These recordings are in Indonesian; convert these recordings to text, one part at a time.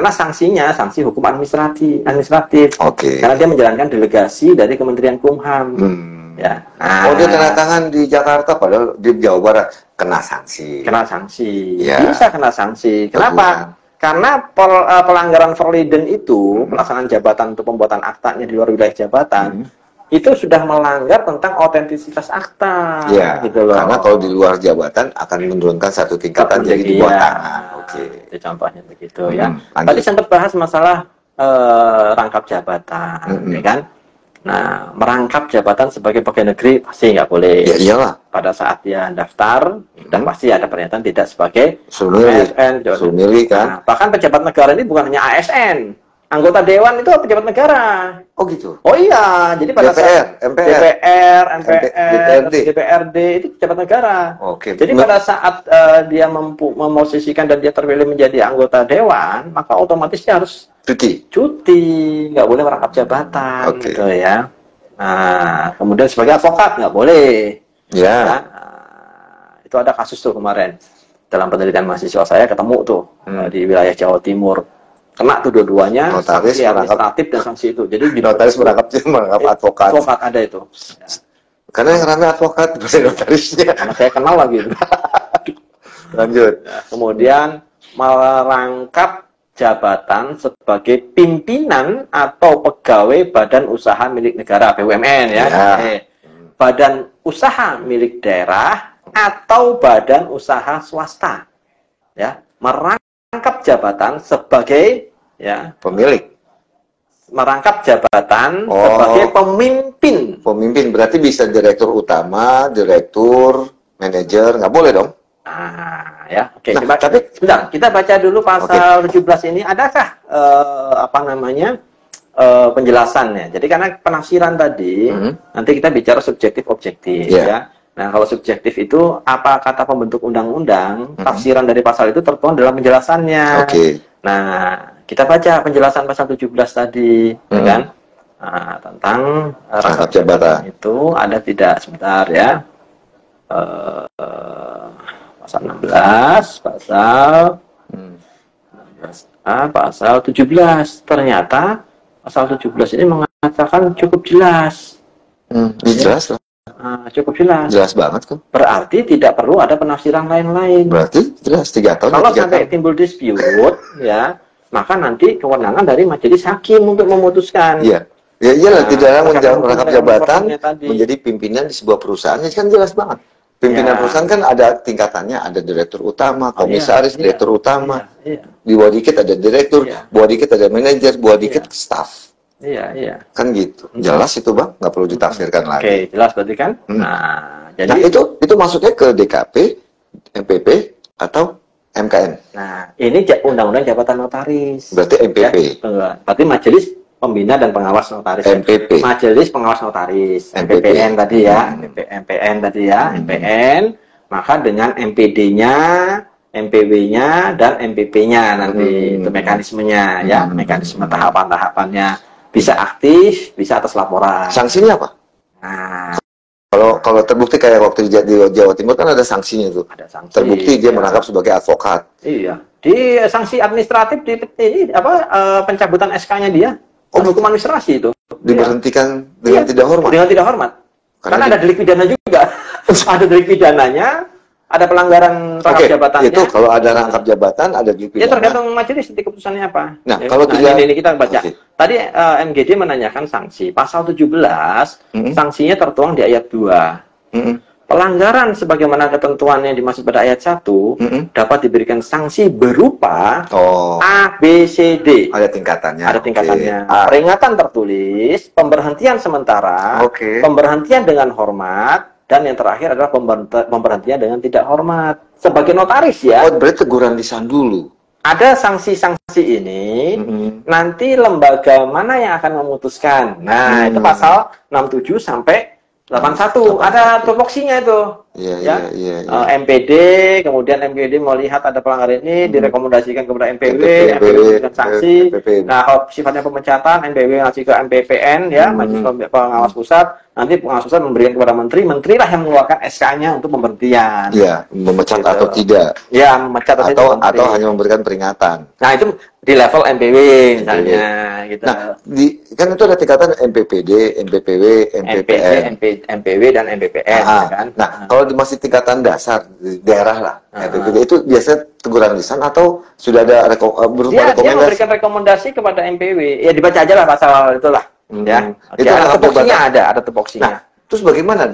karena sanksinya sanksi hukum administratif. Oke. Karena dia menjalankan delegasi dari Kementerian Kumham. Ya. Oh, dia tanda tangan di Jakarta padahal di Jawa Barat kena sanksi. Kena sanksi. Ya. Bisa kena sanksi. Kenapa? Karena pelanggaran Verliden itu, pelaksanaan jabatan untuk pembuatan aktanya di luar wilayah jabatan, itu sudah melanggar tentang otentisitas akta. Ya, gitu loh. karena kalau di luar jabatan akan menurunkan satu tingkatan jadi di bawah tangan. Oke. Itu contohnya begitu ya. Tadi sempat bahas masalah rangkap jabatan, ya kan? Nah, merangkap jabatan sebagai pegawai negeri pasti nggak boleh. Ya iyalah. Pada saat dia daftar, dan pasti ada pernyataan tidak sebagai ASN, kan. Nah, bahkan pejabat negara ini bukan hanya ASN, anggota dewan itu pejabat negara. Oh gitu. Oh iya, jadi pada saat DPR, MPR, DPRD itu pejabat negara. Oke. Jadi pada saat dia memosisikan dan dia terpilih menjadi anggota dewan, maka otomatis dia harus cuti, nggak boleh merangkap jabatan, gitu ya. Nah, kemudian sebagai advokat nggak boleh. Ya. Nah, itu ada kasus tuh kemarin dalam penelitian mahasiswa saya ketemu tuh di wilayah Jawa Timur, kena tuh dua-duanya, notaris administratif dan sanksi itu. Jadi di notaris merangkap advokat. Advokat ada itu. Ya. Karena yang rame advokat bukan notarisnya. Karena saya kenal lagi. Lanjut. Ya, kemudian merangkap jabatan sebagai pimpinan atau pegawai badan usaha milik negara (BUMN) ya. Badan usaha milik daerah atau badan usaha swasta. Ya, merangkap jabatan sebagai pemilik. Merangkap jabatan sebagai pemimpin. Pemimpin berarti bisa direktur utama, direktur, manajer, nggak boleh dong? Nah, ya, oke. Nah, tapi sebentar, kita baca dulu pasal 17 ini. Adakah penjelasannya? Jadi karena penafsiran tadi, nanti kita bicara subjektif objektif, ya. Nah, kalau subjektif itu apa kata pembentuk undang-undang, tafsiran dari pasal itu tertuang dalam penjelasannya. Nah, kita baca penjelasan pasal 17 tadi, ya kan? Nah, tentang rangkap jabatan itu ada tidak? Sebentar ya. Pasal 16, pasal 17. Ternyata pasal 17 ini mengatakan cukup jelas. Jelas lah. Cukup jelas. Jelas banget kok. Berarti tidak perlu ada penafsiran lain-lain. Berarti jelas 3 tahun. Kalau sampai timbul dispute, ya, maka nanti kewenangan dari majelis hakim untuk memutuskan. Iya. Ya iyalah, tidak merangkap jabatan menjadi pimpinan di sebuah perusahaan, kan jelas banget. Pimpinan perusahaan kan ada tingkatannya, ada direktur utama, komisaris, direktur utama. Di bawah dikit ada direktur, bawah dikit ada manajer, bawah dikit staff. Kan gitu. Jelas itu Bang, nggak perlu ditafsirkan lagi. Oke, jelas berarti kan? Nah, jadi itu maksudnya ke DKP, MPP atau MKN. Nah, ini undang-undang jabatan notaris. Berarti MPP. Ya, berarti majelis pembina dan pengawas notaris. MPP. Majelis pengawas notaris. MPPN tadi ya. MPN tadi ya. MPN. Maka dengan MPD-nya, MPW-nya, dan MPP-nya nanti itu mekanismenya ya. Mekanisme tahapan-tahapannya. Bisa aktif, bisa atas laporan. Sanksinya apa? Nah, kalau terbukti kayak waktu di Jawa Timur kan ada sanksinya tuh. Ada sanksi. Terbukti dia merangkap sebagai advokat. Iya. Di sanksi administratif pencabutan SK-nya dia. Hukum administrasi itu. Diberhentikan dengan tidak hormat. Dengan tidak hormat. Karena ada delik pidana juga. Ada delik pidananya, ada pelanggaran rangkap jabatannya. Itu kalau ada rangkap jabatan, ada delik pidana. Ya tergantung majelis nanti keputusannya apa. Nah, kalau tidak ini kita baca. Tadi MGD menanyakan sanksi. Pasal 17, sanksinya tertuang di ayat 2. Pelanggaran sebagaimana ketentuannya dimaksud pada ayat 1 dapat diberikan sanksi berupa A, B, C, D. Ada tingkatannya. Ada tingkatannya. Peringatan tertulis, pemberhentian sementara, pemberhentian dengan hormat, dan yang terakhir adalah pemberhentian dengan tidak hormat. Sebagai notaris ya. Oh, berarti teguran lisan dulu. Ada sanksi-sanksi ini, nanti lembaga mana yang akan memutuskan. Nah, itu pasal 67 sampai 81. Ada tupoksinya itu. MPD, kemudian MPD melihat ada pelanggaran ini, direkomendasikan kepada MPW, MPW memberikan sanksi. Nah, kalau sifatnya pemecatan, MPW ngasih ke MPPN, ya, Majelis Pengawas Pusat, nanti pengawas pusat memberikan kepada menteri, menteri lah yang mengeluarkan SK-nya untuk pemberhentian. Iya, memecat gitu. atau tidak. Ya, memecat atau hanya memberikan peringatan. Nah, itu di level MPW misalnya, gitu. Nah, kan itu ada tingkatan MPPD, MPPW, MPPN, MPW dan MPPN, kan? Nah, kalau masih tingkatan dasar di daerah lah, MPPD itu biasanya teguran lisan atau sudah ada berupa rekomendasi? Dia memberikan rekomendasi kepada MPW. Ya dibaca aja lah pasal itulah. Ya, itu ada tupoksinya, ada tupoksinya. Nah, terus bagaimana?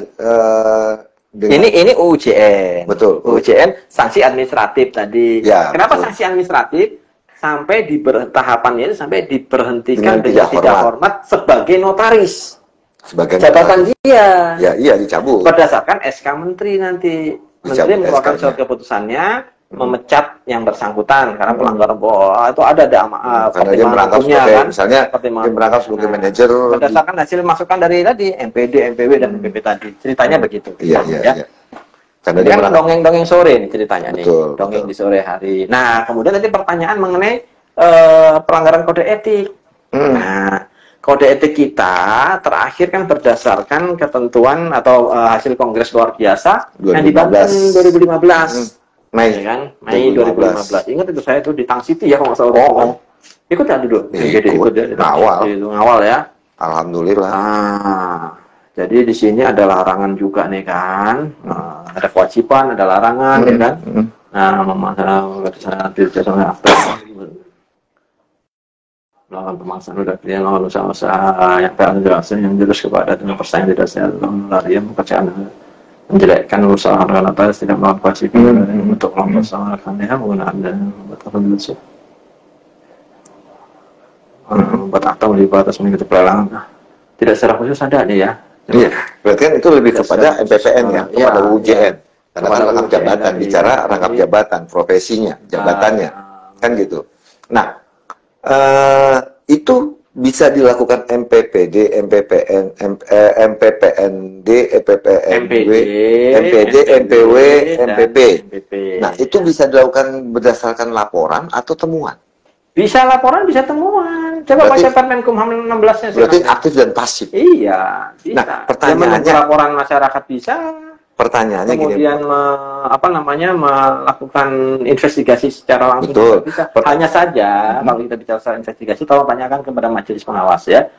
Ini UUJN. Betul. UUJN sanksi administratif tadi. Ya, kenapa sanksi administratif? Sampai di tahapannya itu sampai diberhentikan dengan tidak hormat sebagai notaris. Sebagai jabatan notaris. Dia. Ya, iya dicabut. Berdasarkan SK Menteri nanti. Menteri mengeluarkan surat keputusannya memecat yang bersangkutan karena pelanggaran itu ada karena dia merangkap sebagai kan? Misalnya dia merangkap sebagai manajer berdasarkan hasil masukan dari tadi MPD, MPW dan MPP tadi ceritanya begitu. Iya. Karena dia kan dongeng-dongeng sore nih ceritanya nih, dongeng di sore hari. Nah, kemudian tadi pertanyaan mengenai pelanggaran kode etik. Nah, kode etik kita terakhir kan berdasarkan ketentuan atau hasil kongres luar biasa yang di Banten 2015. Mei, ya kan? Mei 2015. Ingat itu saya tuh di Tang City ya kalau nggak salah. Ikut nggak dulu? Ikut ya. Ngawal ya. Alhamdulillah. Jadi di sini ada larangan juga nih kan. Ada kewajiban, ada larangan ya kan. Nah, melakukan pemaksaan udah dia melakukan usaha-usaha yang jurus kepada dengan persaingan tidak sehat lari pekerjaan menjelekkan usaha orang atas tidak melakukan kewajiban untuk melaksanakannya menggunakan dan membuat atau melibat atas mengikuti pelelangan tidak secara khusus ada nih ya. Iya, berarti kan itu lebih kepada MPPN ya, kepada UJN karena kan rangkap jabatan, bicara rangkap jabatan, profesinya, jabatannya, kan gitu. Nah, itu bisa dilakukan MPPD, MPPN, MPPND, MPPNW, MPD, MPW, MPP. Nah, itu bisa dilakukan berdasarkan laporan atau temuan? Bisa laporan, bisa temuan. Coba baca Permenkumham 16-nya. Berarti aktif dan pasif. Iya, bisa. Nah, pertanyaannya laporan masyarakat bisa. Pertanyaannya kemudian gini, melakukan investigasi secara langsung. Betul. Bisa. Hanya saja kalau kita bicara soal investigasi, tolong tanyakan kepada majelis pengawas ya,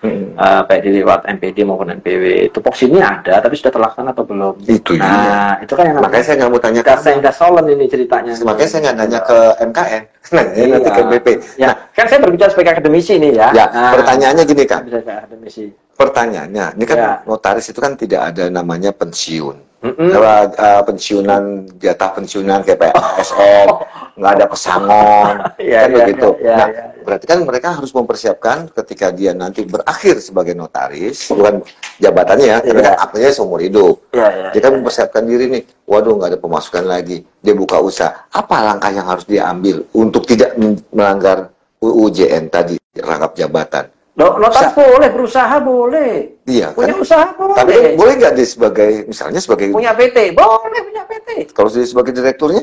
baik di lewat MPD maupun NPW. Tupoksi ini ada, tapi sudah terlaksana atau belum? Itu itu kan yang makanya saya nggak mau tanya ke solen ini ceritanya. Makanya saya nggak nanya ke MKN, nanti ke BP. Ya, kan saya berbicara sebagai akademisi nih ya. Pertanyaannya gini kan. Bisa akademisi. Pertanyaannya, ini kan notaris itu kan tidak ada namanya pensiun. Pensiunan, jatah pensiunan kayak PSN, nggak ada pesangon, kan begitu. Berarti kan mereka harus mempersiapkan ketika dia nanti berakhir sebagai notaris, bukan jabatannya ya, tapi kan akhirnya seumur hidup. Dia kan mempersiapkan diri nih, waduh nggak ada pemasukan lagi, dia buka usaha. Apa langkah yang harus diambil untuk tidak melanggar UUJN tadi, rangkap jabatan? Notaris boleh, berusaha boleh. Iya, punya kan? Usaha boleh. Tapi boleh nggak dia sebagai, misalnya sebagai... Punya PT? Boleh punya PT. Kalau dia sebagai direkturnya?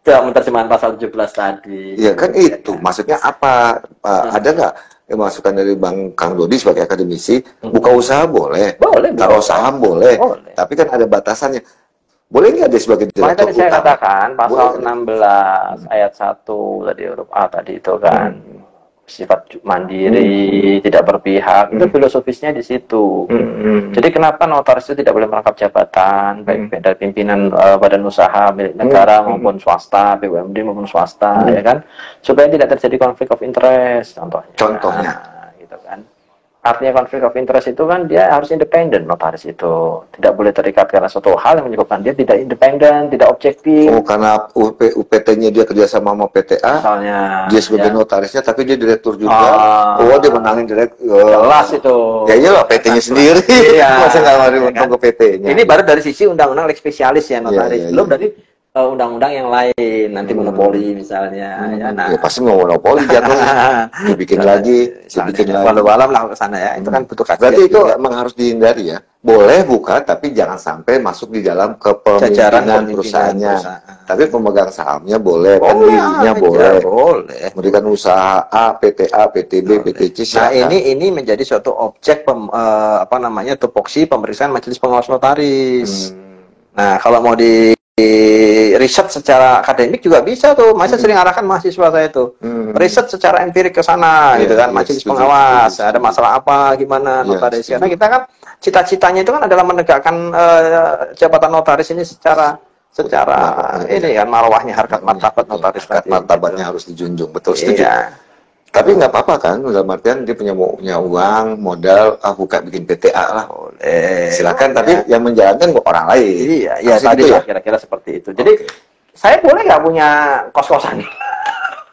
Coba menerjemahkan pasal 17 tadi. Iya kan itu. Maksudnya apa? Ada nggak masukan dari Bang Kang Dodi sebagai akademisi? Buka usaha boleh. Taruh saham boleh. Tapi kan ada batasannya. Boleh nggak dia sebagai direktur utama? Tadi saya katakan pasal 16 ayat 1 tadi huruf A tadi itu kan. Sifat mandiri, tidak berpihak, itu filosofisnya di situ. Jadi kenapa notaris itu tidak boleh merangkap jabatan, baik dari pimpinan badan usaha milik negara maupun swasta, BUMD maupun swasta, ya kan, supaya tidak terjadi konflik of interest, contohnya, gitu kan. Artinya konflik of interest itu kan dia harus independen, notaris itu tidak boleh terikat karena suatu hal yang menyebabkan dia tidak independen, tidak objektif. Oh, karena UPT-nya dia kerjasama sama PTA, misalnya, dia sebagai notarisnya, tapi dia direktur juga. Dia menangin direktur. Jelas itu. Ya iyalah PT-nya sendiri. Masa nggak mau untung ke PT-nya. Ini baru dari sisi undang-undang lex spesialis ya notaris. Belum dari undang-undang yang lain, nanti monopoli misalnya, ya. Nah, ya pasti mau monopoli jatuhnya, dibikin lagi, dibikin lagi. Walau-walau lah ke sana ya, itu kan butuh kajian. Berarti itu emang harus dihindari ya. Boleh buka, tapi jangan sampai masuk di dalam kepemimpinan perusahaannya. Tapi pemegang sahamnya boleh, pendirinya boleh. Memberikan usaha A, PT A, PT B, PT C. Nah, ini menjadi suatu objek apa namanya, tupoksi pemeriksaan Majelis Pengawas Notaris. Nah, kalau mau di riset secara akademik juga bisa tuh. Saya sering arahkan mahasiswa saya itu riset secara empirik ke sana, gitu kan. Majelis pengawas ada masalah apa, gimana notaris, karena kita kan cita-citanya itu kan adalah menegakkan jabatan notaris ini secara ini kan, marwahnya, harkat martabat notaris, harkat martabatnya harus dijunjung. Betul, setuju. Tapi nggak apa-apa kan, dalam artian dia punya uang, modal, buka bikin PTA lah. Silakan, tapi yang menjalankan orang lain. Iya, tadi gitu ya? Kira-kira seperti itu. Jadi, saya boleh nggak punya kos-kosan?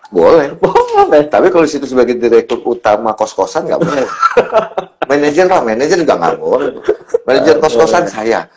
Boleh. Tapi kalau situ sebagai direktur utama kos-kosan nggak boleh. Manajer juga nggak boleh. Manajer kos-kosan saya.